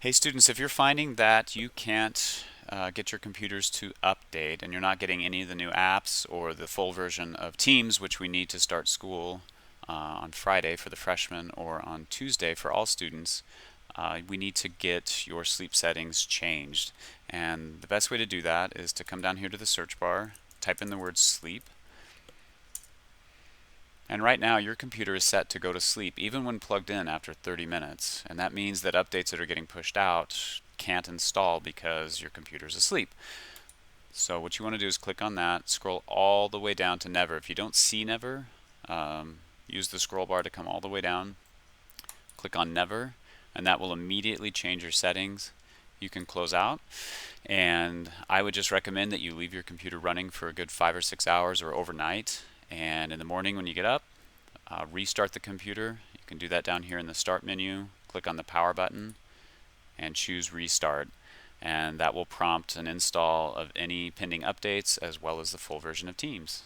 Hey students, if you're finding that you can't get your computers to update and you're not getting any of the new apps or the full version of Teams, which we need to start school on Friday for the freshmen or on Tuesday for all students, we need to get your sleep settings changed. And the best way to do that is to come down here to the search bar, type in the word sleep, and right now your computer is set to go to sleep even when plugged in after 30 minutes. And that means that updates that are getting pushed out can't install because your computer's asleep. So what you want to do is click on that, scroll all the way down to never. If you don't see never, use the scroll bar to come all the way down. Click on never, and that will immediately change your settings. You can close out, and I would just recommend that you leave your computer running for a good 5 or 6 hours or overnight. And in the morning when you get up, restart the computer. You can do that down here in the start menu. Click on the power button and choose restart. And that will prompt an install of any pending updates as well as the full version of Teams.